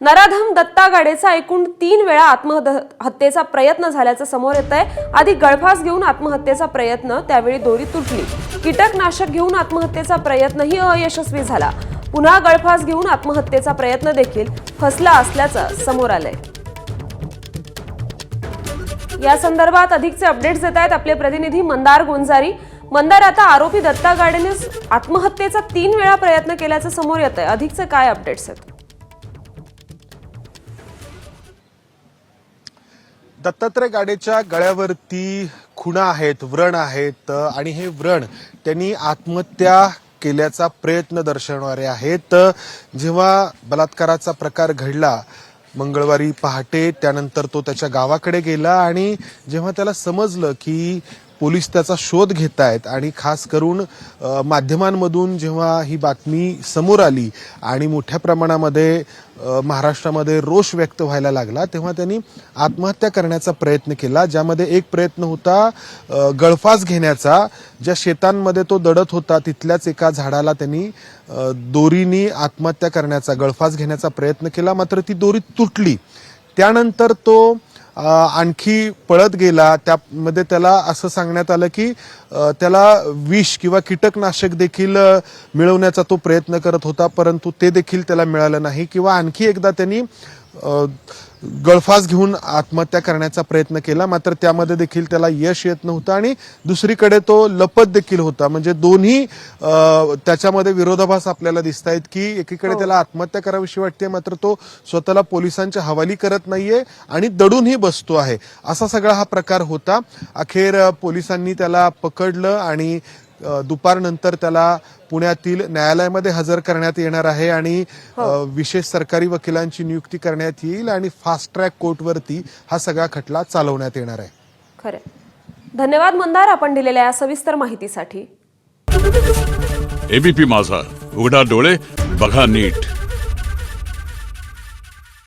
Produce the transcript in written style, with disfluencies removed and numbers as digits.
नराधम दत्ता गाडेचा एकूण 3 वेळा आत्महत्येचा प्रयत्न झाल्याचं समोर येतंय। आधी गळफास घेऊन आत्महत्येचा प्रयत्न, त्यावेळी दोरी तुटली। कीटकनाशक घेऊन आत्महत्येचा प्रयत्नही अयशस्वी झाला। पुन्हा गळफास घेऊन आत्महत्येचा प्रयत्न देखील फसला असल्याचं समोर आलंय। या संदर्भात अधिकचे अपडेट्स देत आहेत आपले प्रतिनिधी मंदार गोंजारी। मंदार, आता आरोपी दत्ता गाडेने आत्महत्येचा 3 वेळा प्रयत्न केल्याचं समोर येतंय, अधिकचे काय अपडेट्स आहेत? दत्तात्रय गाडेच्या गळ्यावरती खुणा आहेत, व्रण आहेत आणि हे व्रण त्यांनी आत्महत्या केल्याचा प्रयत्न दर्शवणारे आहेत। जेव्हा बलात्काराचा प्रकार घडला मंगळवारी पहाटे, त्यानंतर तो त्याच्या गावाकडे गेला आणि जेव्हा त्याला समजलं की पोलीस त्याचा शोध घेतायत आणि खास करून माध्यमांमधून जेव्हा ही बातमी समोर आली आणि मोठ्या प्रमाणामध्ये महाराष्ट्रामध्ये रोष व्यक्त व्हायला लागला, तेव्हा त्यांनी आत्महत्या करण्याचा प्रयत्न केला, ज्यामध्ये एक प्रयत्न होता गळफास घेण्याचा। ज्या शेतांमध्ये तो दडत होता तिथल्याच एका झाडाला त्यांनी दोरीने आत्महत्या करण्याचा, गळफास घेण्याचा प्रयत्न केला, मात्र ती दोरी तुटली। त्यानंतर तो आणखी पळत गेला। त्यामध्ये त्याला असं सांगण्यात आलं की त्याला विष किंवा कीटकनाशक देखील मिळवण्याचा तो प्रयत्न करत होता, परंतु ते देखील त्याला मिळालं नाही। किंवा आणखी एकदा त्यांनी गळफास घेऊन आत्महत्या करण्याचा प्रयत्न केला, मात्र त्यामध्ये देखील त्याला यश येत नव्हतं आणि दुसरीकडे तो लपत देखील होता। म्हणजे दोन्ही त्याच्यामध्ये विरोधाभास आपल्याला दिसत आहेत की एकीकडे त्याला आत्महत्या करावीशी वाटते, मात्र तो स्वतःला पोलिसांच्या हवाली करत नाहीये आणि दडूनही बसतो आहे। असा सगळा हा प्रकार होता। अखेर पोलिसांनी त्याला पकडलं आणि दुपारनंतर त्याला पुण्यातील न्यायालयामध्ये हजर करण्यात येणार आहे आणि विशेष सरकारी वकिलांची नियुक्ती करण्यात येईल आणि फास्ट ट्रॅक कोर्टवरती हा सगळा खटला चालवण्यात येणार आहे। खरं, धन्यवाद मंदार, आपण दिलेल्या या सविस्तर माहितीसाठी। एबीपी माझा, उघडा डोळे बघा नीट।